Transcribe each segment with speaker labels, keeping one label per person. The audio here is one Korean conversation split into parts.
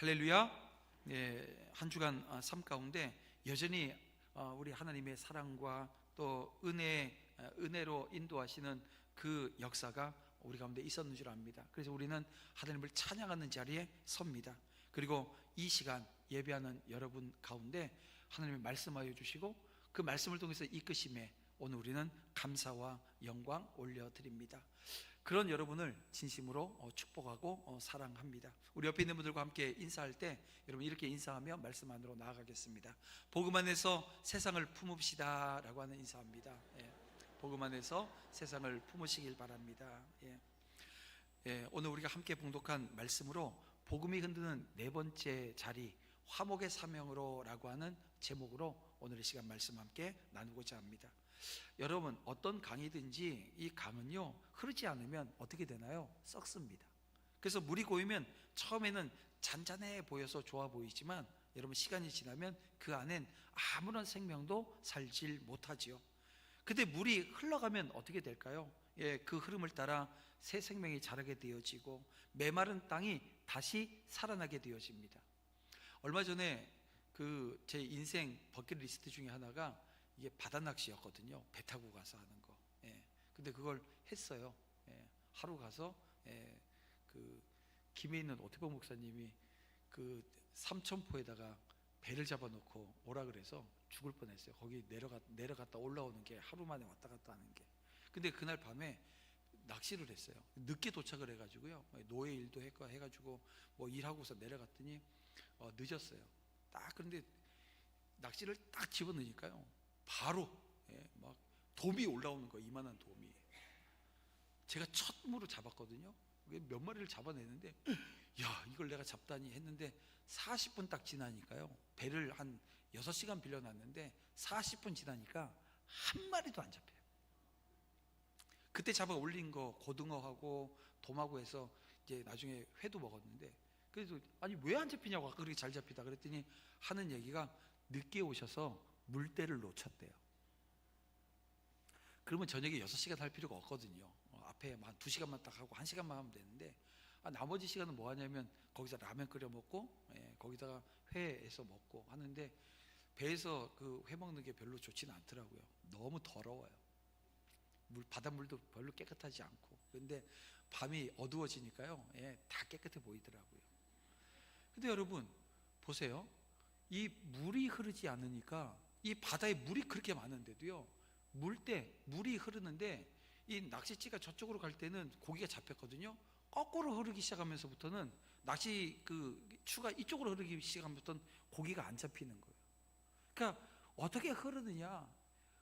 Speaker 1: 할렐루야. 한 주간 삶 가운데 여전히 우리 하나님의 사랑과 또 은혜로 인도하시는 그 역사가 우리 가운데 있었는 줄 압니다. 그래서 우리는 하나님을 찬양하는 자리에 섭니다. 그리고 이 시간 예배하는 여러분 가운데 하나님이 말씀하여 주시고 그 말씀을 통해서 이끄심에 오늘 우리는 감사와 영광 올려드립니다. 그런 여러분을 진심으로 축복하고 사랑합니다. 우리 옆에 있는 분들과 함께 인사할 때 여러분 이렇게 인사하며 말씀 안으로 나아가겠습니다. 복음 안에서 세상을 품읍시다 라고 하는 인사합니다. 복음 안에서 세상을 품으시길 바랍니다. 오늘 우리가 함께 봉독한 말씀으로 복음이 흔드는 네 번째 자리, 화목의 사명으로 라고 하는 제목으로 오늘 이 시간 말씀 함께 나누고자 합니다. 여러분, 어떤 강이든지 이 강은요 흐르지 않으면 어떻게 되나요? 썩습니다. 그래서 물이 고이면 처음에는 잔잔해 보여서 좋아 보이지만 여러분 시간이 지나면 그 안엔 아무런 생명도 살질 못하지요. 근데 물이 흘러가면 어떻게 될까요? 그 흐름을 따라 새 생명이 자라게 되어지고 메마른 땅이 다시 살아나게 되어집니다. 얼마 전에 제 인생 버킷리스트 중에 하나가 이게 바다 낚시였거든요. 배 타고 가서 하는 거. 근데 그걸 했어요. 하루 가서 김해 있는 오태범 목사님이 그 삼천포에다가 배를 잡아놓고 오라 그래서 죽을 뻔했어요. 거기 내려갔다 올라오는 게 하루 만에 왔다 갔다 하는 게. 근데 그날 밤에 낚시를 했어요. 늦게 도착을 해가지고요. 노예 일도 해가지고 뭐 일하고서 내려갔더니 늦었어요. 딱 그런데 낚시를 딱 집어넣으니까요. 바로 막 돔이 올라오는 거예요. 이만한 돔이. 제가 첫 무로 잡았거든요. 몇 마리를 잡아내는데 야, 이걸 내가 잡다니 했는데 40분 딱 지나니까요. 배를 한 6시간 빌려놨는데 40분 지나니까 한 마리도 안 잡혀요. 그때 잡아 올린 거 고등어하고 돔하고 해서 이제 나중에 회도 먹었는데, 그래서 아니 왜 안 잡히냐고, 아까 그렇게 잘 잡히다 그랬더니 하는 얘기가 늦게 오셔서 물때를 놓쳤대요. 그러면 저녁에 6시간 할 필요가 없거든요. 앞에 한 2시간만 딱 하고 1시간만 하면 되는데 나머지 시간은 뭐 하냐면 거기서 라면 끓여 먹고 거기다가 회에서 먹고 하는데, 배에서 그 회 먹는 게 별로 좋지는 않더라고요. 너무 더러워요. 바닷물도 별로 깨끗하지 않고. 근데 밤이 어두워지니까요, 다 깨끗해 보이더라고요. 근데 여러분 보세요. 이 물이 흐르지 않으니까, 이 바다에 물이 그렇게 많은데도요, 물이 흐르는데 이 낚시치가 저쪽으로 갈 때는 고기가 잡혔거든요. 거꾸로 흐르기 시작하면서부터는 낚시 추가 이쪽으로 흐르기 시작하면서부터는 고기가 안 잡히는 거예요. 그러니까 어떻게 흐르느냐,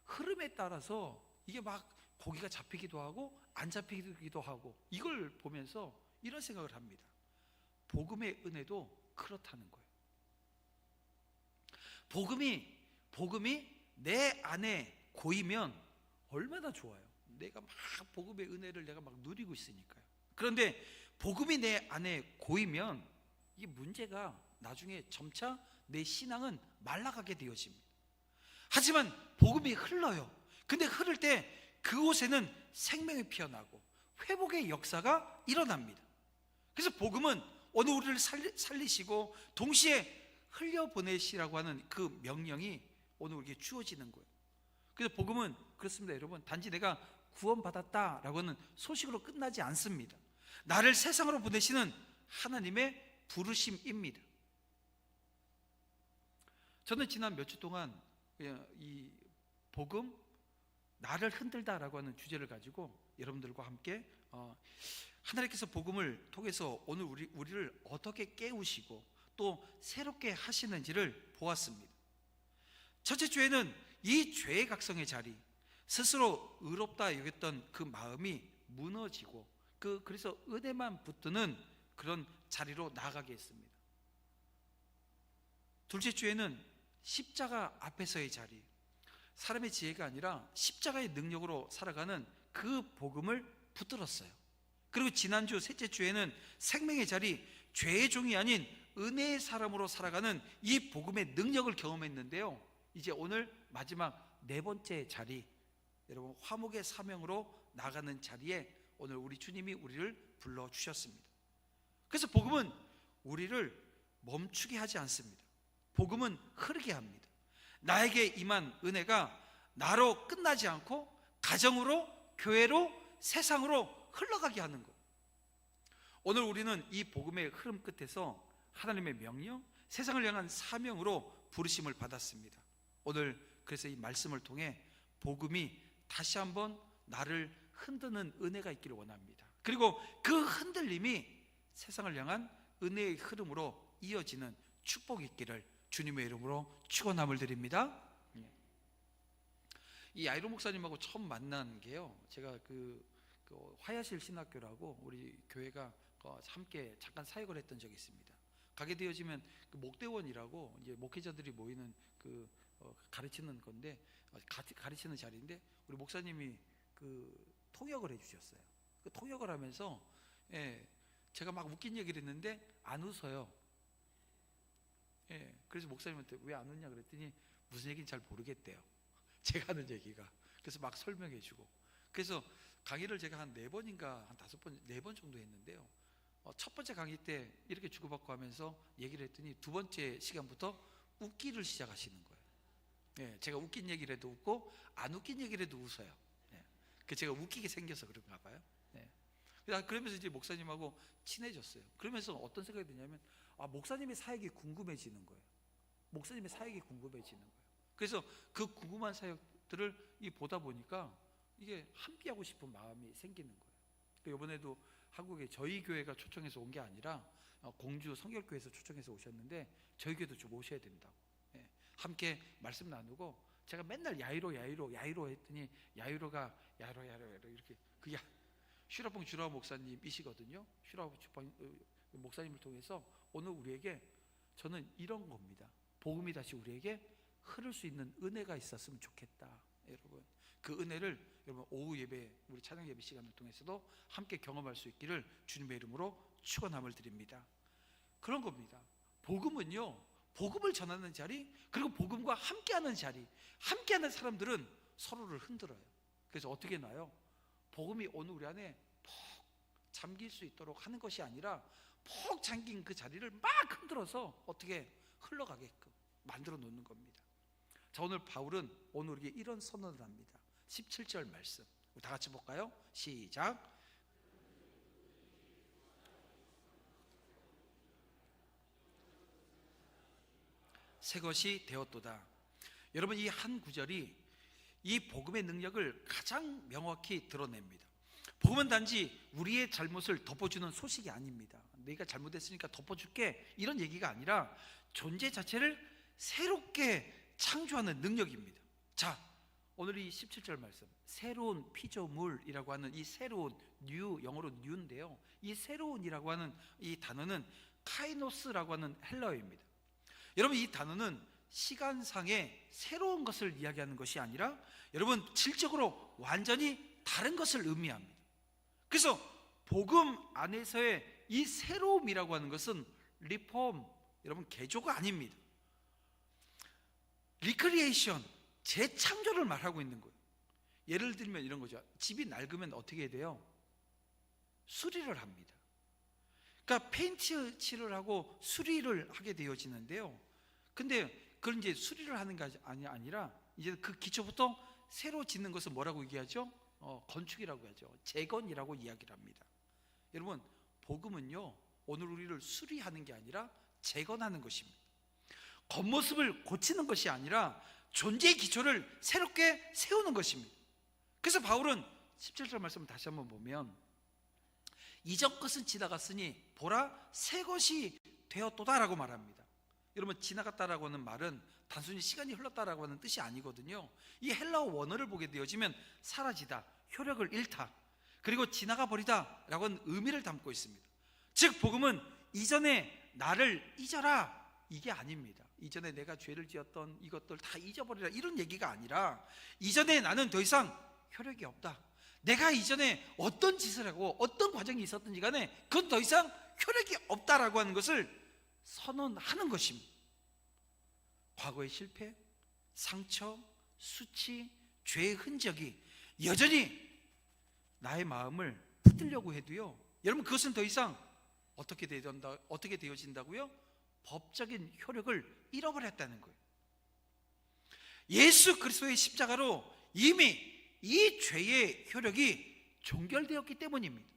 Speaker 1: 흐름에 따라서 이게 막 고기가 잡히기도 하고 안 잡히기도 하고, 이걸 보면서 이런 생각을 합니다. 복음의 은혜도 그렇다는 거예요. 복음이 내 안에 고이면 얼마나 좋아요. 내가 막 복음의 은혜를 내가 막 누리고 있으니까요. 그런데 복음이 내 안에 고이면 이 문제가 나중에 점차 내 신앙은 말라가게 되어집니다. 하지만 복음이 흘러요. 근데 흐를 때 그곳에는 생명이 피어나고 회복의 역사가 일어납니다. 그래서 복음은 오늘 우리를 살리시고 동시에 흘려보내시라고 하는 그 명령이 오늘 우리에게 주어지는 거예요. 그래서 복음은 그렇습니다. 여러분, 단지 내가 구원받았다라고 하는 소식으로 끝나지 않습니다. 나를 세상으로 보내시는 하나님의 부르심입니다. 저는 지난 몇 주 동안 이 복음, 나를 흔들다라고 하는 주제를 가지고 여러분들과 함께 하나님께서 복음을 통해서 오늘 우리를 어떻게 깨우시고 또 새롭게 하시는지를 보았습니다. 첫째 주에는 이 죄의 각성의 자리, 스스로 의롭다 여겼던 그 마음이 무너지고 그래서 은혜만 붙드는 그런 자리로 나아가게 했습니다. 둘째 주에는 십자가 앞에서의 자리, 사람의 지혜가 아니라 십자가의 능력으로 살아가는 그 복음을 붙들었어요. 그리고 지난주 셋째 주에는 생명의 자리, 죄의 종이 아닌 은혜의 사람으로 살아가는 이 복음의 능력을 경험했는데요, 이제 오늘 마지막 네 번째 자리, 여러분 화목의 사명으로 나가는 자리에 오늘 우리 주님이 우리를 불러주셨습니다. 그래서 복음은 우리를 멈추게 하지 않습니다. 복음은 흐르게 합니다. 나에게 임한 은혜가 나로 끝나지 않고 가정으로, 교회로, 세상으로 흘러가게 하는 것. 오늘 우리는 이 복음의 흐름 끝에서 하나님의 명령, 세상을 향한 사명으로 부르심을 받았습니다. 오늘 그래서 이 말씀을 통해 복음이 다시 한번 나를 흔드는 은혜가 있기를 원합니다. 그리고 그 흔들림이 세상을 향한 은혜의 흐름으로 이어지는 축복이 있기를 주님의 이름으로 축원함을 드립니다. 이 야이로 목사님하고 처음 만난 게요, 제가 그 화야실 신학교라고 우리 교회가 함께 잠깐 사역을 했던 적이 있습니다. 가게 되어지면 그 목대원이라고 이제 목회자들이 모이는 그 가르치는 건데, 가르치는 자리인데 우리 목사님이 그 통역을 해주셨어요. 그 통역을 하면서 제가 막 웃긴 얘기를 했는데 안 웃어요. 그래서 목사님한테 왜 안 웃냐 그랬더니 무슨 얘기인지 잘 모르겠대요. 제가 하는 얘기가. 그래서 막 설명해주고. 그래서 강의를 제가 한 4번인가 한 5번, 4번 정도 했는데요. 첫 번째 강의 때 이렇게 주고받고 하면서 얘기를 했더니 두 번째 시간부터 웃기를 시작하시는 거예요. 제가 웃긴 얘기를 해도 웃고 안 웃긴 얘기를 해도 웃어요. 제가 웃기게 생겨서 그런가 봐요. 그러면서 이제 목사님하고 친해졌어요. 그러면서 어떤 생각이 드냐면, 목사님의 사역이 궁금해지는 거예요. 목사님의 사역이 궁금해지는 거예요. 그래서 그 궁금한 사역들을 보다 보니까 이게 함께하고 싶은 마음이 생기는 거예요. 이번에도 한국에 저희 교회가 초청해서 온 게 아니라 공주 성결교회에서 초청해서 오셨는데 저희 교회도 좀 오셔야 된다고. 함께 말씀 나누고, 제가 맨날 야이로 했더니 야이로가 이렇게, 그게 슈라봉 주라 목사님이시거든요. 슈라봉 목사님을 통해서 오늘 우리에게, 저는 이런 겁니다. 복음이 다시 우리에게 흐를 수 있는 은혜가 있었으면 좋겠다. 여러분, 그 은혜를 여러분 오후 예배, 우리 찬양 예배 시간을 통해서도 함께 경험할 수 있기를 주님의 이름으로 축원함을 드립니다. 그런 겁니다. 복음은요, 복음을 전하는 자리, 그리고 복음과 함께하는 자리, 함께하는 사람들은 서로를 흔들어요. 그래서 어떻게 나요? 복음이 오늘 우리 안에 푹 잠길 수 있도록 하는 것이 아니라 푹 잠긴 그 자리를 막 흔들어서 어떻게 흘러가게끔 만들어 놓는 겁니다. 자, 오늘 바울은 오늘 우리에게 이런 선언을 합니다. 17절 말씀 우리 다 같이 볼까요? 시작. 새 것이 되었도다. 여러분, 이 한 구절이 이 복음의 능력을 가장 명확히 드러냅니다. 복음은 단지 우리의 잘못을 덮어주는 소식이 아닙니다. 내가 잘못했으니까 덮어줄게, 이런 얘기가 아니라 존재 자체를 새롭게 창조하는 능력입니다. 자, 오늘 이 17절 말씀, 새로운 피조물이라고 하는 이 새로운, new, 영어로 new인데요, 이 새로운이라고 하는 이 단어는 카이노스라고 하는 헬라어입니다. 여러분, 이 단어는 시간상의 새로운 것을 이야기하는 것이 아니라 여러분 질적으로 완전히 다른 것을 의미합니다. 그래서 복음 안에서의 이 새로움이라고 하는 것은 리폼, 여러분 개조가 아닙니다. 리크리에이션, 재창조를 말하고 있는 거예요. 예를 들면 이런 거죠. 집이 낡으면 어떻게 돼요? 수리를 합니다. 그러니까 페인트 칠을 하고 수리를 하게 되어지는데요, 근데 그걸 이제 수리를 하는 게 아니라 이제 그 기초부터 새로 짓는 것을 뭐라고 얘기하죠? 건축이라고 하죠. 재건이라고 이야기를 합니다. 여러분, 복음은요, 오늘 우리를 수리하는 게 아니라 재건하는 것입니다. 겉모습을 고치는 것이 아니라 존재의 기초를 새롭게 세우는 것입니다. 그래서 바울은 17절 말씀을 다시 한번 보면, 이전 것은 지나갔으니 보라 새 것이 되었도다라고 말합니다. 여러분, 지나갔다라고 하는 말은 단순히 시간이 흘렀다라고 하는 뜻이 아니거든요. 이 헬라어 원어를 보게 되어지면 사라지다, 효력을 잃다, 그리고 지나가 버리다 라고 하는 의미를 담고 있습니다. 즉 복음은 이전에 나를 잊어라, 이게 아닙니다. 이전에 내가 죄를 지었던 이것들 다 잊어버리라, 이런 얘기가 아니라 이전에 나는 더 이상 효력이 없다, 내가 이전에 어떤 짓을 하고 어떤 과정이 있었든지 간에 그건 더 이상 효력이 없다라고 하는 것을 선언하는 것입니다. 과거의 실패, 상처, 수치, 죄의 흔적이 여전히 나의 마음을 붙들려고 해도요, 여러분 그것은 더 이상 어떻게 되어진다고요? 법적인 효력을 잃어버렸다는 거예요. 예수 그리스도의 십자가로 이미 이 죄의 효력이 종결되었기 때문입니다.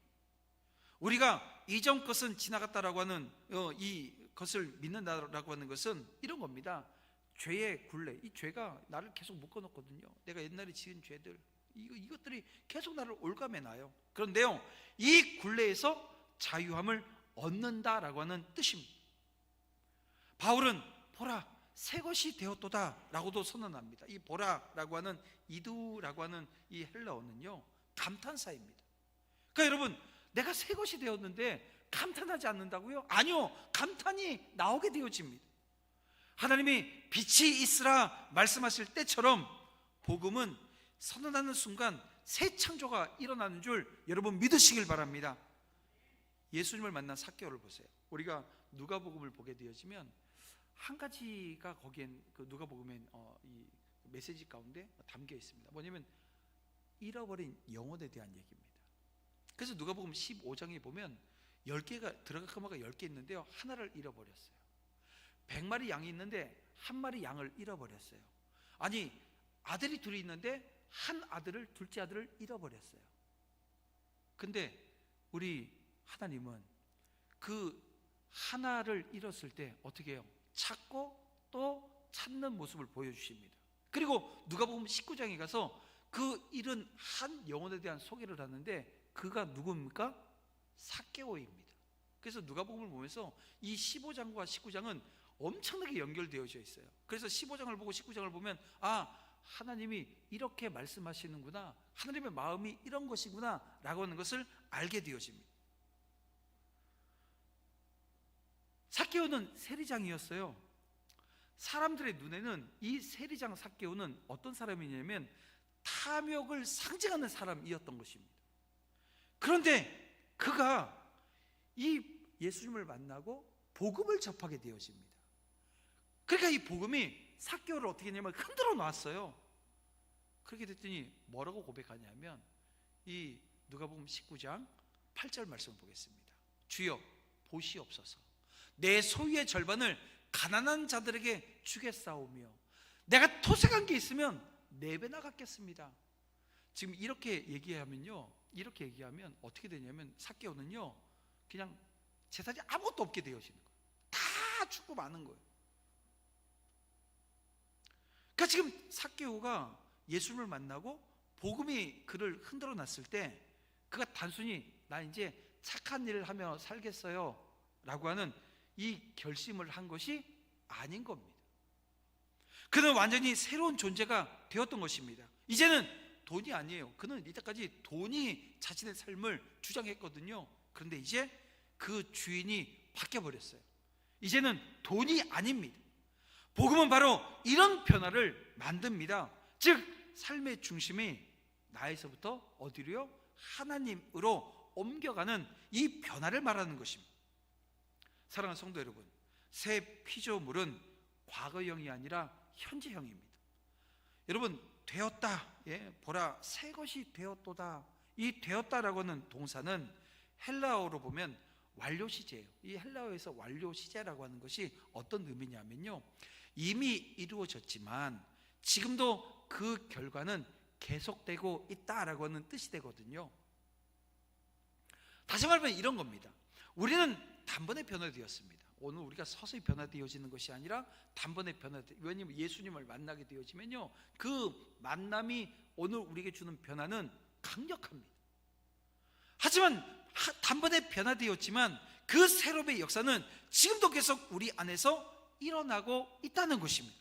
Speaker 1: 우리가 이전 것은 지나갔다라고 하는 이 것을 믿는다라고 하는 것은 이런 겁니다. 죄의 굴레, 이 죄가 나를 계속 묶어놓거든요. 내가 옛날에 지은 죄들, 이것들이 계속 나를 올가매놔요. 그런데요, 이 굴레에서 자유함을 얻는다라고 하는 뜻입니다. 바울은 보라 새 것이 되었도다 라고도 선언합니다. 이 보라라고 하는 이두라고 하는 이 헬라어는요, 감탄사입니다. 그러니까 여러분, 내가 새 것이 되었는데 감탄하지 않는다고요? 아니요, 감탄이 나오게 되어집니다. 하나님이 빛이 있으라 말씀하실 때처럼 복음은 선언하는 순간 새 창조가 일어나는 줄 여러분 믿으시길 바랍니다. 예수님을 만난 삭개오를 보세요. 우리가 누가복음을 보게 되어지면 한 가지가 거기엔 그 누가복음엔 이 메시지 가운데 담겨 있습니다. 뭐냐면 잃어버린 영혼에 대한 얘기입니다. 그래서 누가복음 15장에 보면 10개가 드라크마가 10개 있는데요, 하나를 잃어버렸어요. 100마리 양이 있는데 한 마리 양을 잃어버렸어요. 아니, 아들이 둘이 있는데 한 아들을, 둘째 아들을 잃어버렸어요. 근데 우리 하나님은 그 하나를 잃었을 때 어떻게 해요? 찾고 또 찾는 모습을 보여주십니다. 그리고 누가복음 19장에 가서 그 잃은 한 영혼에 대한 소개를 하는데 그가 누굽니까? 삭개오입니다. 그래서 누가복음을 보면서 이 15장과 19장은 엄청나게 연결되어져 있어요. 그래서 15장을 보고 19장을 보면 하나님이 이렇게 말씀하시는구나, 하나님의 마음이 이런 것이구나 라고 하는 것을 알게 되어집니다. 삭개오는 세리장이었어요. 사람들의 눈에는 이 세리장 삭개오는 어떤 사람이냐면 탐욕을 상징하는 사람이었던 것입니다. 그런데 그가 이 예수님을 만나고 복음을 접하게 되어집니다. 그러니까 이 복음이 삭개오를 어떻게 했냐면 흔들어 놨어요. 그렇게 됐더니 뭐라고 고백하냐면 이 누가복음 19장 8절 말씀을 보겠습니다. 주여 보시옵소서, 내 소유의 절반을 가난한 자들에게 주겠사오며 내가 토색한 게 있으면 4배나 갚겠습니다. 지금 이렇게 얘기하면 어떻게 되냐면 삭개오는요, 그냥 재산이 아무것도 없게 되어지는 거예요. 다 죽고 마는 거예요. 그러니까 지금 삭개오가 예수님을 만나고 복음이 그를 흔들어 놨을 때 그가 단순히 나 이제 착한 일을 하며 살겠어요 라고 하는 이 결심을 한 것이 아닌 겁니다. 그는 완전히 새로운 존재가 되었던 것입니다. 이제는 돈이 아니에요. 그는 이때까지 돈이 자신의 삶을 주장했거든요. 그런데 이제 그 주인이 바뀌어버렸어요. 이제는 돈이 아닙니다. 복음은 바로 이런 변화를 만듭니다. 즉 삶의 중심이 나에서부터 어디로요? 하나님으로 옮겨가는 이 변화를 말하는 것입니다. 사랑하는 성도 여러분, 새 피조물은 과거형이 아니라 현재형입니다. 여러분, 되었다, 보라 새 것이 되었도다. 이 되었다라고 하는 동사는 헬라어로 보면 완료 시제예요. 이 헬라어에서 완료 시제라고 하는 것이 어떤 의미냐면요, 이미 이루어졌지만 지금도 그 결과는 계속되고 있다라고 하는 뜻이 되거든요. 다시 말하면 이런 겁니다. 우리는 단번에 변화되었습니다. 오늘 우리가 서서히 변화되어지는 것이 아니라 단번에 왜냐하면 예수님을 만나게 되어지면요, 그 만남이 오늘 우리에게 주는 변화는 강력합니다. 하지만 단번에 변화되었지만 그 새로움의 역사는 지금도 계속 우리 안에서 일어나고 있다는 것입니다.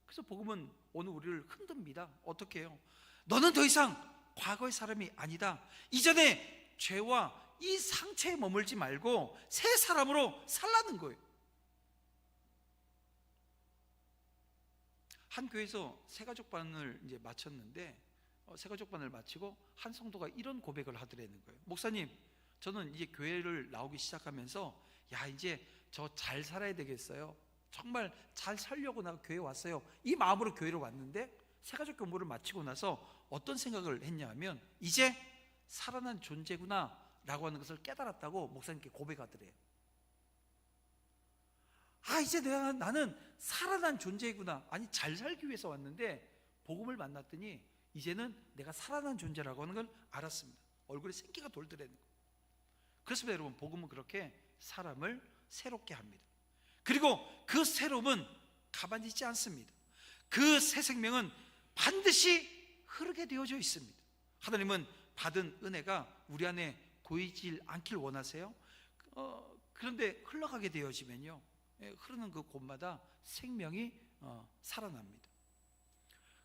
Speaker 1: 그래서 복음은 오늘 우리를 흔듭니다. 어떻게 해요? 너는 더 이상 과거의 사람이 아니다. 이전에 죄와 이 상처에 머물지 말고 새 사람으로 살라는 거예요. 한 교회에서 새가족반을 이제 마쳤는데 새가족반을 마치고 한 성도가 이런 고백을 하더라는 거예요. 목사님, 저는 이제 교회를 나오기 시작하면서 이제 저 잘 살아야 되겠어요. 정말 잘 살려고 내가 교회에 왔어요. 이 마음으로 교회를 왔는데 새가족 공부를 마치고 나서 어떤 생각을 했냐면 이제 살아난 존재구나 라고 하는 것을 깨달았다고 목사님께 고백하더래요. 이제 나는 살아난 존재구나. 아니, 잘 살기 위해서 왔는데 복음을 만났더니 이제는 내가 살아난 존재라고 하는 걸 알았습니다. 얼굴에 생기가 돌더라는 거예요. 그렇습니다, 여러분. 복음은 그렇게 사람을 새롭게 합니다. 그리고 그 새로움은 가만히 있지 않습니다. 그 새 생명은 반드시 흐르게 되어져 있습니다. 하나님은 받은 은혜가 우리 안에 고이질 않길 원하세요? 그런데 흘러가게 되어지면요, 흐르는 그 곳마다 생명이 살아납니다.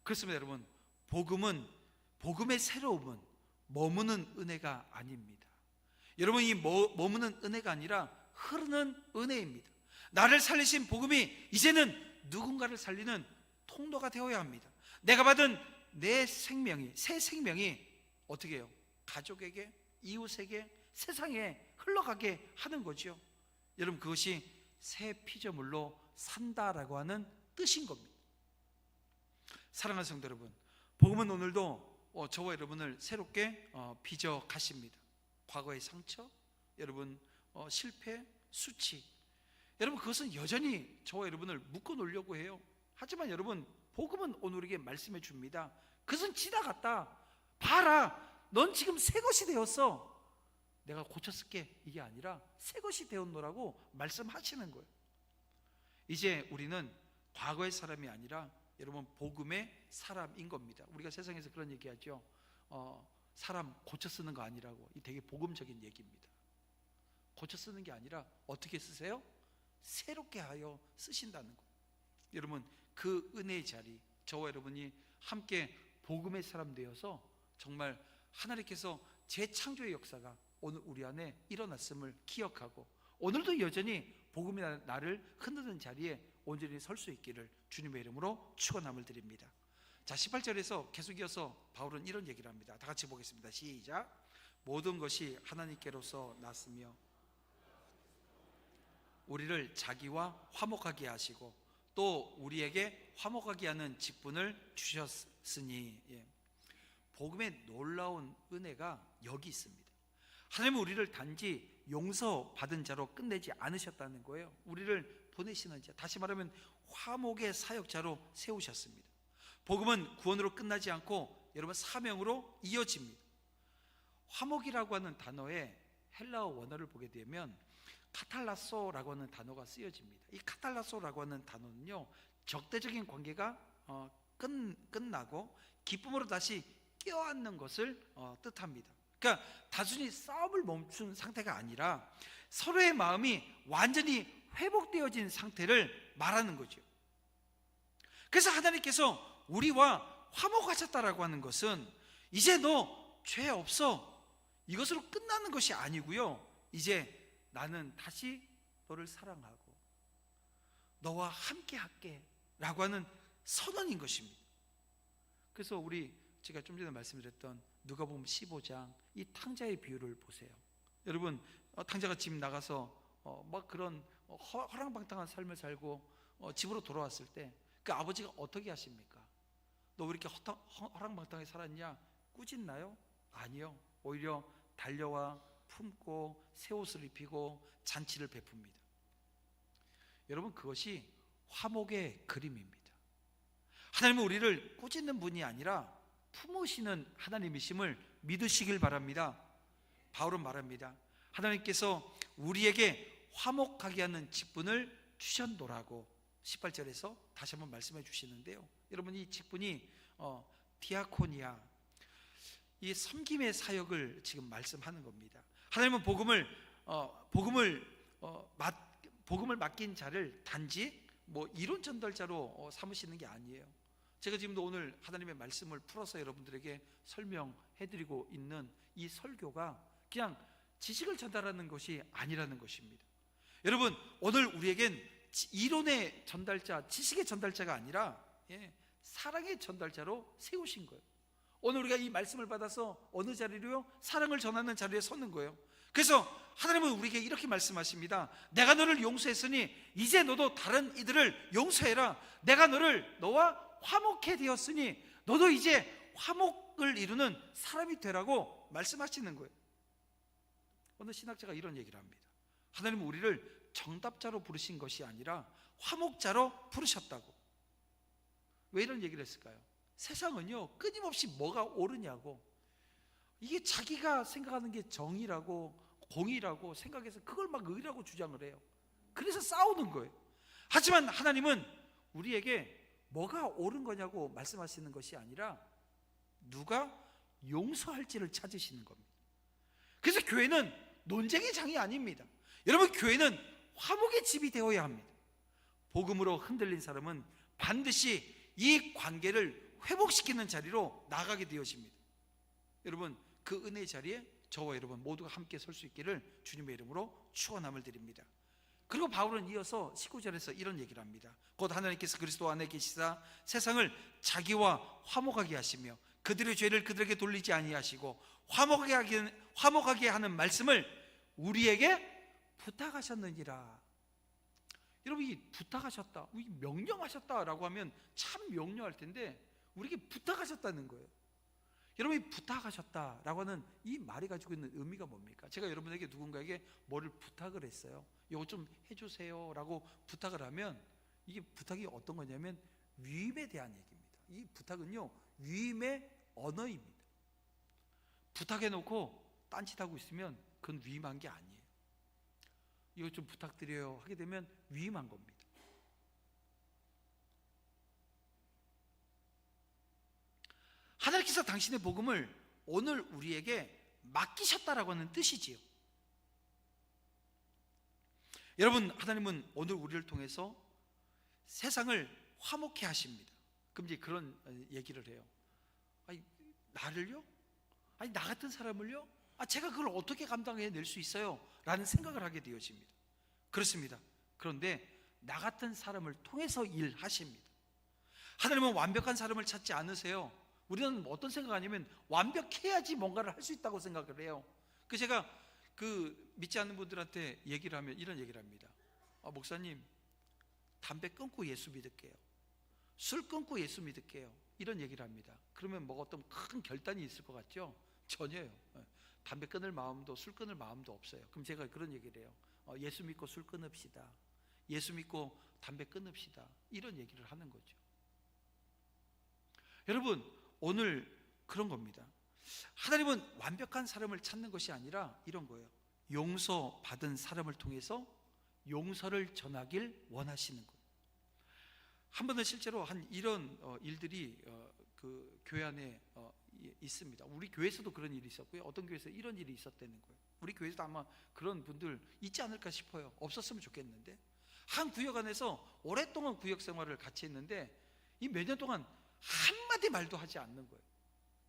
Speaker 1: 그렇습니다, 여러분. 복음의 새로움은 머무는 은혜가 아닙니다. 여러분, 이 머무는 은혜가 아니라 흐르는 은혜입니다. 나를 살리신 복음이 이제는 누군가를 살리는 통로가 되어야 합니다. 내가 받은 내 생명이, 새 생명이 어떻게 해요? 가족에게, 이웃에게, 세상에 흘러가게 하는 거죠. 여러분, 그것이 새 피조물로 산다라고 하는 뜻인 겁니다. 사랑하는 성도 여러분, 복음은 오늘도 저와 여러분을 새롭게 빚어 가십니다. 과거의 상처, 여러분 실패, 수치, 여러분 그것은 여전히 저와 여러분을 묶어 놓으려고 해요. 하지만 여러분, 복음은 오늘 우리에게 말씀해 줍니다. 그것은 지나갔다. 봐라, 넌 지금 새 것이 되었어. 내가 고쳤을게, 이게 아니라 새 것이 되었노라고 말씀하시는 거예요. 이제 우리는 과거의 사람이 아니라 여러분 복음의 사람인 겁니다. 우리가 세상에서 그런 얘기하죠. 사람 고쳐 쓰는 거 아니라고. 이 되게 복음적인 얘기입니다. 고쳐 쓰는 게 아니라 어떻게 쓰세요? 새롭게 하여 쓰신다는 거. 여러분, 그 은혜의 자리, 저와 여러분이 함께 복음의 사람 되어서 정말 하나님께서 재창조의 역사가 오늘 우리 안에 일어났음을 기억하고, 오늘도 여전히 복음이 나를 흔드는 자리에 온전히 설 수 있기를 주님의 이름으로 축원함을 드립니다. 자, 18절에서 계속 이어서 바울은 이런 얘기를 합니다. 다 같이 보겠습니다. 시작. 모든 것이 하나님께로서 났으며 우리를 자기와 화목하게 하시고 또 우리에게 화목하게 하는 직분을 주셨으니. 복음의 놀라운 은혜가 여기 있습니다. 하나님은 우리를 단지 용서받은 자로 끝내지 않으셨다는 거예요. 우리를 보내시는 자, 다시 말하면 화목의 사역자로 세우셨습니다. 복음은 구원으로 끝나지 않고 여러분 사명으로 이어집니다. 화목이라고 하는 단어의 헬라어 원어를 보게 되면 카탈라소라고 하는 단어가 쓰여집니다. 이 카탈라소라고 하는 단어는요, 적대적인 관계가 끝나고 기쁨으로 다시 껴안는 것을 뜻합니다. 그러니까 단순히 싸움을 멈춘 상태가 아니라 서로의 마음이 완전히 회복되어진 상태를 말하는 거죠. 그래서 하나님께서 우리와 화목하셨다라고 하는 것은 이제 너 죄 없어, 이것으로 끝나는 것이 아니고요, 이제 나는 다시 너를 사랑하고 너와 함께 할게 라고 하는 선언인 것입니다. 그래서 제가 좀 전에 말씀드렸던 누가복음 15장 이 탕자의 비유를 보세요. 여러분, 탕자가 집 나가서 막 그런 허랑방탕한 삶을 살고 집으로 돌아왔을 때 그 아버지가 어떻게 하십니까? 너 왜 이렇게 허랑방탕하게 살았냐? 꾸짖나요? 아니요. 오히려 달려와 품고 새 옷을 입히고 잔치를 베풉니다. 여러분, 그것이 화목의 그림입니다. 하나님은 우리를 꾸짖는 분이 아니라 품으시는 하나님이심을 믿으시길 바랍니다. 바울은 말합니다. 하나님께서 우리에게 화목하게 하는 직분을 주셨노라고 18절에서 다시 한번 말씀해 주시는데요, 여러분 이 직분이 디아코니아, 이 섬김의 사역을 지금 말씀하는 겁니다. 하나님은 복음을 맡긴 자를 단지 이론 전달자로 삼으시는 게 아니에요. 제가 지금도 오늘 하나님의 말씀을 풀어서 여러분들에게 설명해 드리고 있는 이 설교가 그냥 지식을 전달하는 것이 아니라는 것입니다. 여러분, 오늘 우리에겐 이론의 전달자, 지식의 전달자가 아니라 사랑의 전달자로 세우신 거예요. 오늘 우리가 이 말씀을 받아서 어느 자리로요? 사랑을 전하는 자리에 서는 거예요. 그래서 하나님은 우리에게 이렇게 말씀하십니다. 내가 너를 용서했으니 이제 너도 다른 이들을 용서해라. 내가 너와 화목해 되었으니 너도 이제 화목을 이루는 사람이 되라고 말씀하시는 거예요. 어느 신학자가 이런 얘기를 합니다. 하나님은 우리를 정답자로 부르신 것이 아니라 화목자로 부르셨다고. 왜 이런 얘기를 했을까요? 세상은요, 끊임없이 뭐가 옳으냐고, 이게 자기가 생각하는 게 정의라고 공의라고 생각해서 그걸 막 의라고 주장을 해요. 그래서 싸우는 거예요. 하지만 하나님은 우리에게 뭐가 옳은 거냐고 말씀하시는 것이 아니라 누가 용서할지를 찾으시는 겁니다. 그래서 교회는 논쟁의 장이 아닙니다. 여러분, 교회는 화목의 집이 되어야 합니다. 복음으로 흔들린 사람은 반드시 이 관계를 회복시키는 자리로 나가게 되어집니다. 여러분, 그 은혜의 자리에 저와 여러분 모두가 함께 설 수 있기를 주님의 이름으로 축원함을 드립니다. 그리고 바울은 이어서 19절에서 이런 얘기를 합니다. 곧 하나님께서 그리스도 안에 계시사 세상을 자기와 화목하게 하시며 그들의 죄를 그들에게 돌리지 아니하시고 화목하게 하는 말씀을 우리에게 부탁하셨느니라. 여러분, 이 부탁하셨다, 명령하셨다라고 하면 참 명료할 텐데 우리에게 부탁하셨다는 거예요. 여러분, 이 부탁하셨다라고 하는 이 말이 가지고 있는 의미가 뭡니까? 제가 여러분에게 누군가에게 뭐를 부탁을 했어요. 이거 좀 해주세요 라고 부탁을 하면 이게 부탁이 어떤 거냐면 위임에 대한 얘기입니다. 이 부탁은요, 위임의 언어입니다. 부탁해놓고 딴짓하고 있으면 그건 위임한 게 아니에요. 이거 좀 부탁드려요 하게 되면 위임한 겁니다. 하나님께서 당신의 복음을 오늘 우리에게 맡기셨다라고 하는 뜻이지요. 여러분, 하나님은 오늘 우리를 통해서 세상을 화목케 하십니다. 그럼 이제 그런 얘기를 해요. 아니, 나를요? 아니, 나 같은 사람을요? 제가 그걸 어떻게 감당해낼 수 있어요? 라는 생각을 하게 되어집니다. 그렇습니다. 그런데 나 같은 사람을 통해서 일하십니다. 하나님은 완벽한 사람을 찾지 않으세요. 우리는 어떤 생각하냐면 완벽해야지 뭔가를 할 수 있다고 생각을 해요. 제가 믿지 않는 분들한테 얘기를 하면 이런 얘기를 합니다. 목사님, 담배 끊고 예수 믿을게요. 술 끊고 예수 믿을게요. 이런 얘기를 합니다. 그러면 뭐가 어떤 큰 결단이 있을 것 같죠? 전혀요. 담배 끊을 마음도 술 끊을 마음도 없어요. 그럼 제가 그런 얘기를 해요. 예수 믿고 술 끊읍시다. 예수 믿고 담배 끊읍시다. 이런 얘기를 하는 거죠. 여러분, 오늘 그런 겁니다. 하나님은 완벽한 사람을 찾는 것이 아니라 이런 거예요. 용서받은 사람을 통해서 용서를 전하길 원하시는 거예요. 한 번은 실제로 이런 일들이 그 교회 안에 있습니다. 우리 교회에서도 그런 일이 있었고요. 어떤 교회에서 이런 일이 있었다는 거예요. 우리 교회에서도 아마 그런 분들 있지 않을까 싶어요. 없었으면 좋겠는데, 한 구역 안에서 오랫동안 구역 생활을 같이 했는데 이 몇 년 동안 한마디 말도 하지 않는 거예요.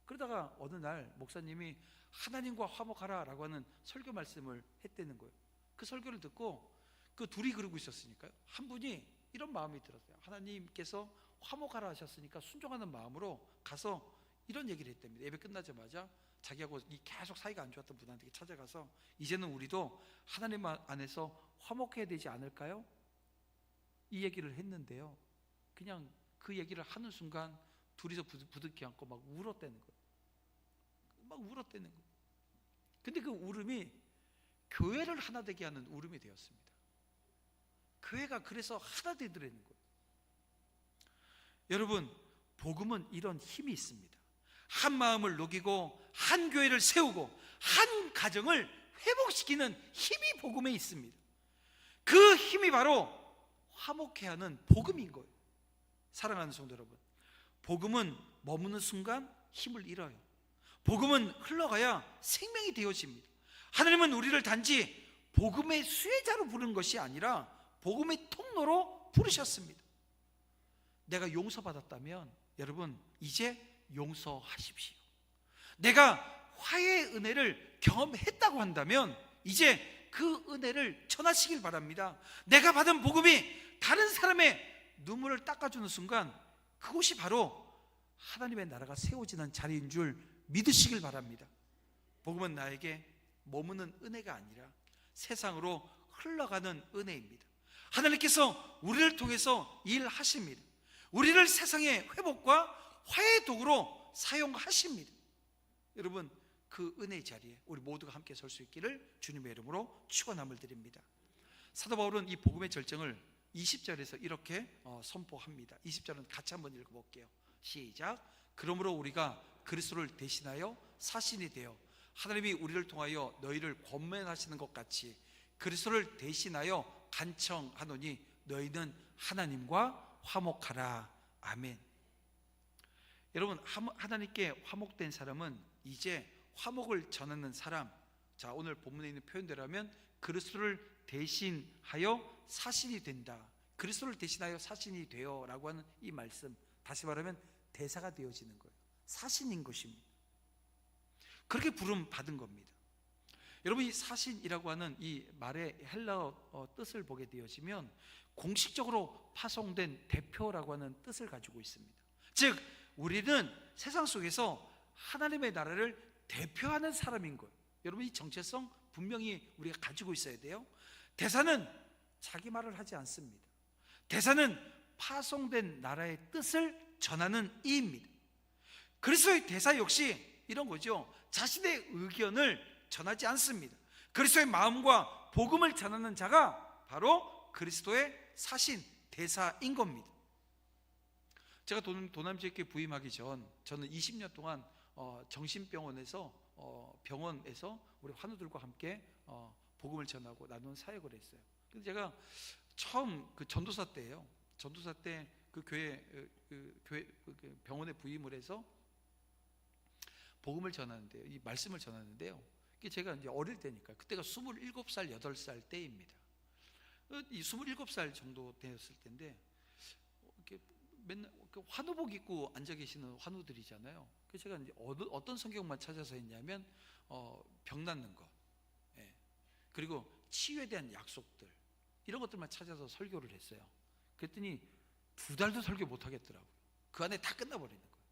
Speaker 1: 그러다가 어느 날 목사님이 하나님과 화목하라 라고 하는 설교 말씀을 했다는 거예요. 그 설교를 듣고 그 둘이 그러고 있었으니까요, 한 분이 이런 마음이 들었어요. 하나님께서 화목하라 하셨으니까 순종하는 마음으로 가서 이런 얘기를 했답니다. 예배 끝나자마자 자기하고 계속 사이가 안 좋았던 분한테 찾아가서 이제는 우리도 하나님 안에서 화목해야 되지 않을까요? 이 얘기를 했는데요, 그냥 그 얘기를 하는 순간 둘이서 부득이 안고 막 울었다는 거예요. 막 울었다는 거예요. 근데 그 울음이 교회를 하나 되게 하는 울음이 되었습니다. 교회가 그래서 하나 되더라는 거예요. 여러분, 복음은 이런 힘이 있습니다. 한 마음을 녹이고 한 교회를 세우고 한 가정을 회복시키는 힘이 복음에 있습니다. 그 힘이 바로 화목케 하는 복음인 거예요. 사랑하는 성도 여러분, 복음은 머무는 순간 힘을 잃어요. 복음은 흘러가야 생명이 되어집니다. 하나님은 우리를 단지 복음의 수혜자로 부른 것이 아니라 복음의 통로로 부르셨습니다. 내가 용서받았다면 여러분, 이제 용서하십시오. 내가 화해의 은혜를 경험했다고 한다면 이제 그 은혜를 전하시길 바랍니다. 내가 받은 복음이 다른 사람의 눈물을 닦아주는 순간 그곳이 바로 하나님의 나라가 세워지는 자리인 줄 믿으시길 바랍니다. 복음은 나에게 머무는 은혜가 아니라 세상으로 흘러가는 은혜입니다. 하나님께서 우리를 통해서 일하십니다. 우리를 세상의 회복과 화해의 도구로 사용하십니다. 여러분, 그 은혜의 자리에 우리 모두가 함께 설 수 있기를 주님의 이름으로 축원함을 드립니다. 사도 바울은 이 복음의 절정을 20절에서 이렇게 선포합니다. 20절은 같이 한번 읽어볼게요. 시작. 그러므로 우리가 그리스도를 대신하여 사신이 되어 하나님이 우리를 통하여 너희를 권면하시는 것 같이 그리스도를 대신하여 간청하노니 너희는 하나님과 화목하라. 아멘. 여러분, 하나님께 화목된 사람은 이제 화목을 전하는 사람, 자 오늘 본문에 있는 표현대로라면 그리스도를 대신하여 사신이 된다. 그리스도를 대신하여 사신이 되어 라고 하는 이 말씀, 다시 말하면 대사가 되어지는 거예요. 사신인 것입니다. 그렇게 부름 받은 겁니다. 여러분, 이 사신이라고 하는 이 말의 헬라어 뜻을 보게 되어지면 공식적으로 파송된 대표라고 하는 뜻을 가지고 있습니다. 즉 우리는 세상 속에서 하나님의 나라를 대표하는 사람인 거예요. 여러분, 이 정체성 분명히 우리가 가지고 있어야 돼요. 대사는 자기 말을 하지 않습니다. 대사는 파송된 나라의 뜻을 전하는 이입니다. 그리스도의 대사 역시 이런 거죠. 자신의 의견을 전하지 않습니다. 그리스도의 마음과 복음을 전하는 자가 바로 그리스도의 사신 대사인 겁니다. 제가 도남지역교회 부임하기 전 저는 20년 동안 정신병원에서 병원에서 우리 환우들과 함께 복음을 전하고 나누는 사역을 했어요. 근데 제가 처음 그 전도사 때예요. 전도사 때 그 교회 병원에 부임을 해서 복음을 전하는데요. 이 말씀을 전하는데요. 제가 이제 어릴 때니까 그때가 27살, 8살 때입니다. 이 27살 정도 되었을 때인데 이렇게 맨날 환우복 입고 앉아 계시는 환우들이잖아요. 그래서 제가 이제 어떤 성경만 찾아서 했냐면 병 낫는 것, 그리고 치유에 대한 약속들, 이런 것들만 찾아서 설교를 했어요. 그랬더니 2달도 설교 못 하겠더라고요. 그 안에 다 끝나버리는 거예요.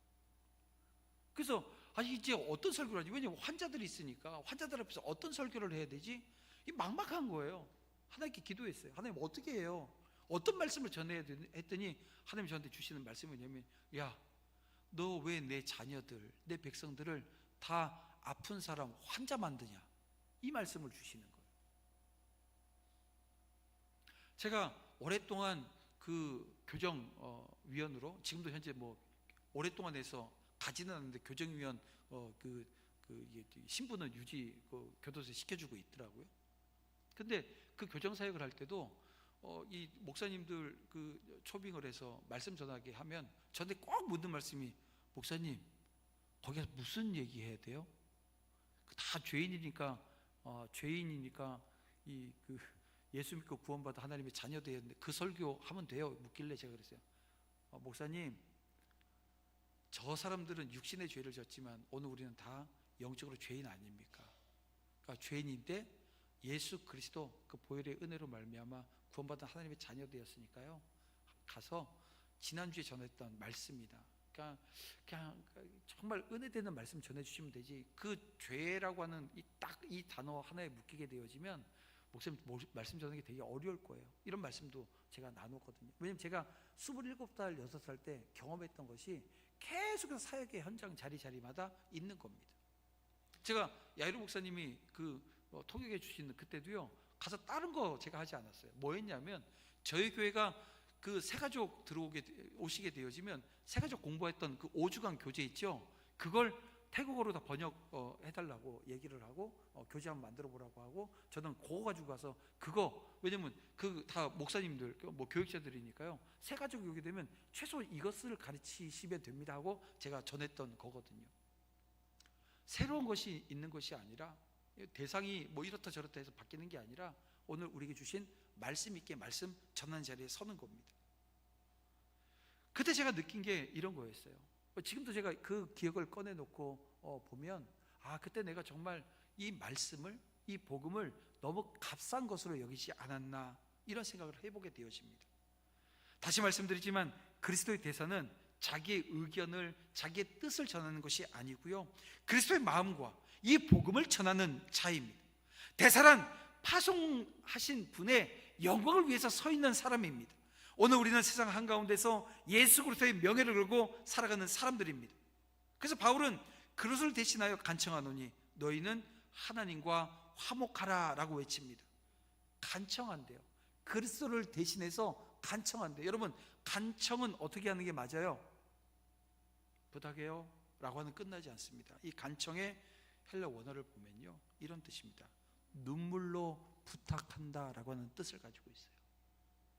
Speaker 1: 그래서 이제 어떤 설교를 하지? 왜냐면 환자들이 있으니까 환자들 앞에서 어떤 설교를 해야 되지? 이 막막한 거예요. 하나님께 기도했어요. 하나님 어떻게 해요? 어떤 말씀을 전해야 되니? 했더니 하나님 저한테 주시는 말씀이 뭐냐면, 야, 너 왜 내 자녀들, 내 백성들을 다 아픈 사람, 환자 만드냐? 이 말씀을 주시는 거예요. 제가 오랫동안 그 교정위원으로, 지금도 현재 뭐 오랫동안 해서 가지는 않는데 교정위원 신분은 유지 교도소에 시켜주고 있더라고요. 근데 그 교정 사역을 할 때도 이 목사님들 그 초빙을 해서 말씀 전하게 하면 저한테 꼭 묻는 말씀이, 목사님 거기서 무슨 얘기 해야 돼요? 다 죄인이니까 예수 믿고 구원받아 하나님의 자녀 되었는데 그 설교 하면 돼요? 묻길래 제가 그랬어요. 목사님, 저 사람들은 육신의 죄를 졌지만 오늘 우리는 다 영적으로 죄인 아닙니까? 그러니까 죄인인데 예수 그리스도 그 보혈의 은혜로 말미암아 구원받은 하나님의 자녀 되었으니까요, 가서 지난주에 전했던 말씀이다. 그러니까 그냥 정말 은혜되는 말씀 전해주시면 되지, 그 죄라고 하는 이 단어 하나에 묶이게 되어지면 목사님 말씀 전하는 게 되게 어려울 거예요. 이런 말씀도 제가 나눴거든요. 왜냐면 제가 27살, 6살 때 경험했던 것이 계속해서 사역의 현장 자리마다 있는 겁니다. 제가 야이로 목사님이 통역해 주시는 그때도요, 가서 다른 거 제가 하지 않았어요. 뭐 했냐면, 저희 교회가 그 새가족 오시게 되어지면 새가족 공부했던 그 5주간 교재 있죠, 그걸 태국어로 다 번역해달라고 얘기를 하고 교재 한번 만들어 보라고 하고, 저는 그거 가지고 가서 왜냐면 다 목사님들 뭐 교육자들이니까요, 새가족이 오게 되면 최소 이것을 가르치시면 됩니다 하고 제가 전했던 거거든요. 새로운 것이 있는 것이 아니라, 대상이 뭐 이렇다 저렇다 해서 바뀌는 게 아니라 오늘 우리에게 주신 말씀 있게 말씀 전하는 자리에 서는 겁니다. 그때 제가 느낀 게 이런 거였어요. 지금도 제가 그 기억을 꺼내놓고 보면, 그때 내가 정말 이 말씀을, 이 복음을 너무 값싼 것으로 여기지 않았나, 이런 생각을 해보게 되어집니다. 다시 말씀드리지만 그리스도의 대사는 자기의 의견을, 자기의 뜻을 전하는 것이 아니고요, 그리스도의 마음과 이 복음을 전하는 자입니다. 대사란 파송하신 분의 영광을 위해서 서 있는 사람입니다. 오늘 우리는 세상 한가운데서 예수 그리스도의 명예를 걸고 살아가는 사람들입니다. 그래서 바울은 그리스도를 대신하여 간청하노니 너희는 하나님과 화목하라 라고 외칩니다. 간청한대요. 그리스도를 대신해서 간청한대. 여러분, 간청은 어떻게 하는 게 맞아요? 부탁해요 라고 하는 끝나지 않습니다. 이 간청의 헬라 원어를 보면요, 이런 뜻입니다. 눈물로 부탁한다 라고 하는 뜻을 가지고 있어요.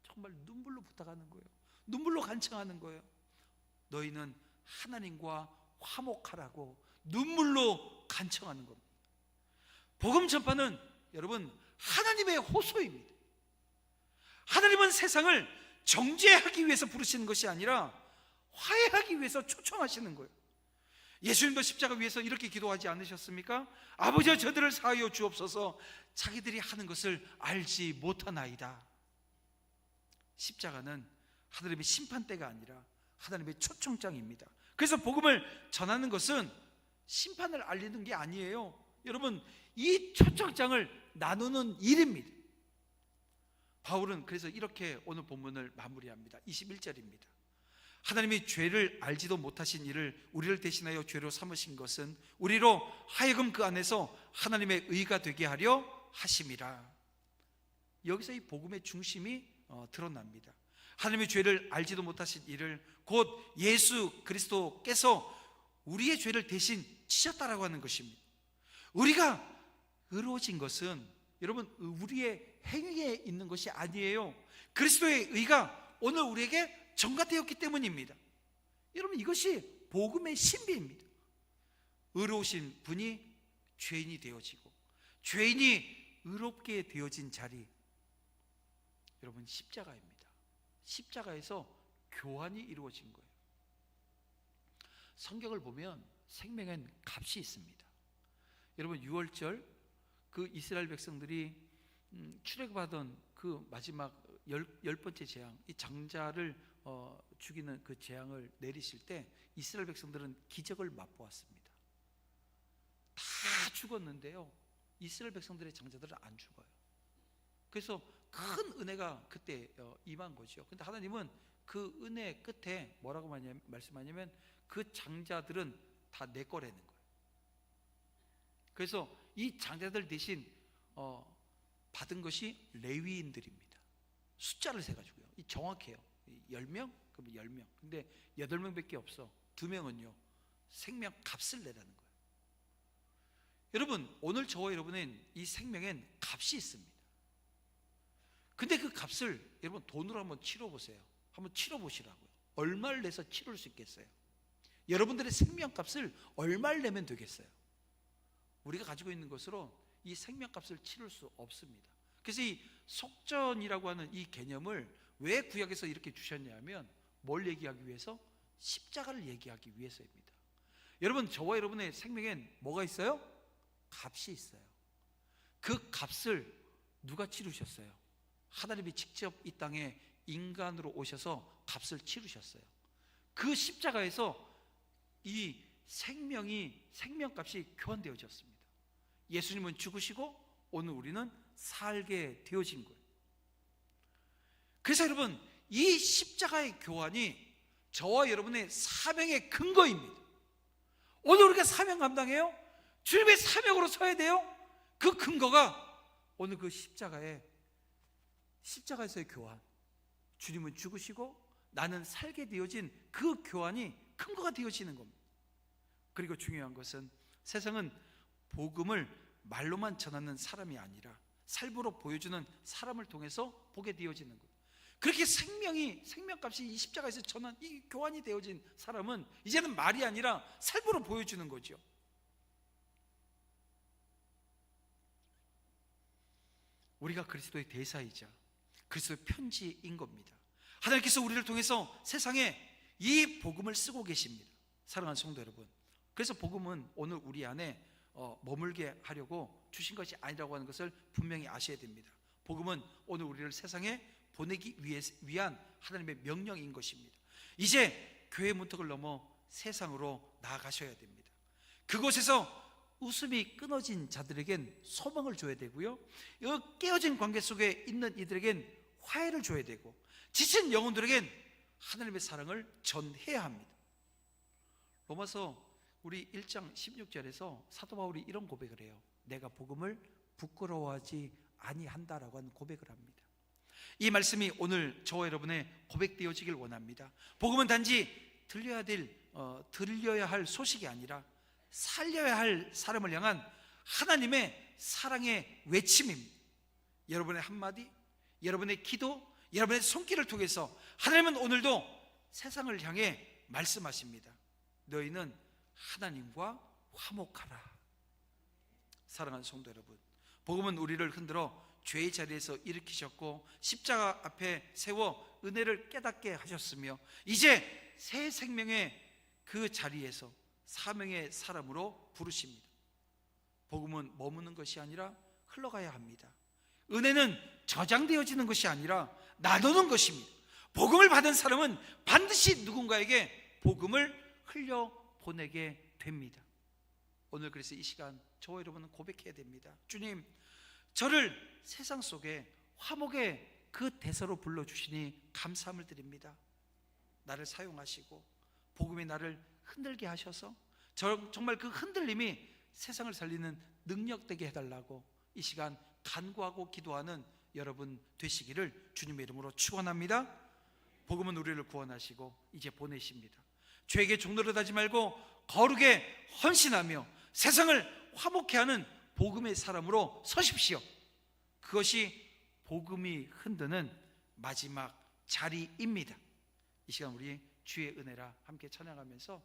Speaker 1: 정말 눈물로 부탁하는 거예요. 눈물로 간청하는 거예요. 너희는 하나님과 화목하라고 눈물로 간청하는 겁니다. 복음 전파는 여러분 하나님의 호소입니다. 하나님은 세상을 정죄하기 위해서 부르시는 것이 아니라 화해하기 위해서 초청하시는 거예요. 예수님도 십자가 위에서 이렇게 기도하지 않으셨습니까? 아버지여 저들을 사하여 주옵소서, 자기들이 하는 것을 알지 못하나이다. 십자가는 하나님의 심판대가 아니라 하나님의 초청장입니다. 그래서 복음을 전하는 것은 심판을 알리는 게 아니에요. 여러분, 이 초청장을 나누는 일입니다. 바울은 그래서 이렇게 오늘 본문을 마무리합니다. 21절입니다. 하나님이 죄를 알지도 못하신 이를 우리를 대신하여 죄로 삼으신 것은 우리로 하여금 그 안에서 하나님의 의가 되게 하려 하심이라. 여기서 이 복음의 중심이 드러납니다. 하나님의 죄를 알지도 못하신 이를 곧 예수 그리스도께서 우리의 죄를 대신 지셨다라고 하는 것입니다. 우리가 의로워진 것은 여러분 우리의 행위에 있는 것이 아니에요. 그리스도의 의가 오늘 우리에게 전가되었기 때문입니다. 여러분, 이것이 복음의 신비입니다. 의로우신 분이 죄인이 되어지고 죄인이 의롭게 되어진 자리, 여러분 십자가입니다. 십자가에서 교환이 이루어진 거예요. 성경을 보면 생명엔 값이 있습니다. 여러분, 유월절 그 이스라엘 백성들이 출애굽하던 그 마지막 열 번째 재앙, 이 장자를 죽이는 그 재앙을 내리실 때 이스라엘 백성들은 기적을 맛보았습니다. 다 죽었는데요, 이스라엘 백성들의 장자들은 안 죽어요. 그래서 큰 은혜가 그때 임한 거죠. 근데 하나님은 그 은혜 끝에 뭐라고 말씀하냐면 그 장자들은 다 내 거라는 거예요. 그래서 이 장자들 대신 받은 것이 레위인들입니다. 숫자를 세가지고요, 이 정확해요. 10명? 그럼 10명. 근데 8명밖에 없어. 2명은요 생명 값을 내라는 거예요. 여러분, 오늘 저와 여러분은 이 생명엔 값이 있습니다. 근데 그 값을 여러분 돈으로 한번 치러보세요. 한번 치러보시라고요. 얼마를 내서 치를 수 있겠어요? 여러분들의 생명값을 얼마를 내면 되겠어요? 우리가 가지고 있는 것으로 이 생명값을 치를 수 없습니다. 그래서 이 속전이라고 하는 이 개념을 왜 구약에서 이렇게 주셨냐면 뭘 얘기하기 위해서? 십자가를 얘기하기 위해서입니다. 여러분, 저와 여러분의 생명엔 뭐가 있어요? 값이 있어요. 그 값을 누가 치르셨어요? 하나님이 직접 이 땅에 인간으로 오셔서 값을 치르셨어요. 그 십자가에서 이 생명값이 교환되어졌습니다. 예수님은 죽으시고 오늘 우리는 살게 되어진 거예요. 그래서 여러분, 이 십자가의 교환이 저와 여러분의 사명의 근거입니다. 오늘 우리가 사명 감당해요? 주님의 사명으로 서야 돼요? 그 근거가 오늘 그 십자가에서의 교환, 주님은 죽으시고 나는 살게 되어진 그 교환이 근거가 되어지는 겁니다. 그리고 중요한 것은 세상은 복음을 말로만 전하는 사람이 아니라 삶으로 보여주는 사람을 통해서 보게 되어지는 거예요. 그렇게 생명값이 이 십자가에서 전한 이 교환이 되어진 사람은 이제는 말이 아니라 삶으로 보여주는 거죠. 우리가 그리스도의 대사이자 그리스도의 편지인 겁니다. 하나님께서 우리를 통해서 세상에 이 복음을 쓰고 계십니다. 사랑하는 성도 여러분, 그래서 복음은 오늘 우리 안에 머물게 하려고 주신 것이 아니라고 하는 것을 분명히 아셔야 됩니다. 복음은 오늘 우리를 세상에 보내기 위한 하나님의 명령인 것입니다. 이제 교회 문턱을 넘어 세상으로 나아가셔야 됩니다. 그곳에서 웃음이 끊어진 자들에겐 소망을 줘야 되고요, 깨어진 관계 속에 있는 이들에겐 화해를 줘야 되고, 지친 영혼들에겐 하나님의 사랑을 전해야 합니다. 로마서 우리 1장 16절에서 사도 바울이 이런 고백을 해요. 내가 복음을 부끄러워하지 아니한다라고 하는 고백을 합니다. 이 말씀이 오늘 저와 여러분의 고백되어지길 원합니다. 복음은 단지 들려야 할 소식이 아니라 살려야 할 사람을 향한 하나님의 사랑의 외침입니다. 여러분의 한마디, 여러분의 기도, 여러분의 손길을 통해서 하나님은 오늘도 세상을 향해 말씀하십니다. 너희는 하나님과 화목하라. 사랑하는 성도 여러분, 복음은 우리를 흔들어 죄의 자리에서 일으키셨고 십자가 앞에 세워 은혜를 깨닫게 하셨으며 이제 새 생명의 그 자리에서 사명의 사람으로 부르십니다. 복음은 머무는 것이 아니라 흘러가야 합니다. 은혜는 저장되어지는 것이 아니라 나누는 것입니다. 복음을 받은 사람은 반드시 누군가에게 복음을 흘려보내게 됩니다. 오늘 그래서 이 시간 저와 여러분은 고백해야 됩니다. 주님, 저를 세상 속에 화목의 그 대서로 불러주시니 감사함을 드립니다. 나를 사용하시고 복음이 나를 흔들게 하셔서 정말 그 흔들림이 세상을 살리는 능력 되게 해달라고 이 시간 간구하고 기도하는 여러분 되시기를 주님의 이름으로 축원합니다. 복음은 우리를 구원하시고 이제 보내십니다. 죄에게 종노릇하지 말고 거룩에 헌신하며 세상을 화목케 하는 복음의 사람으로 서십시오. 그것이 복음이 흔드는 마지막 자리입니다. 이 시간 우리 주의 은혜라 함께 찬양하면서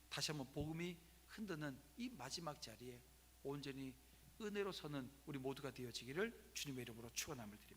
Speaker 1: 다시 한번 복음이 흔드는 이 마지막 자리에 온전히 은혜로 서는 우리 모두가 되어지기를 주님의 이름으로 축원함을 드립니다.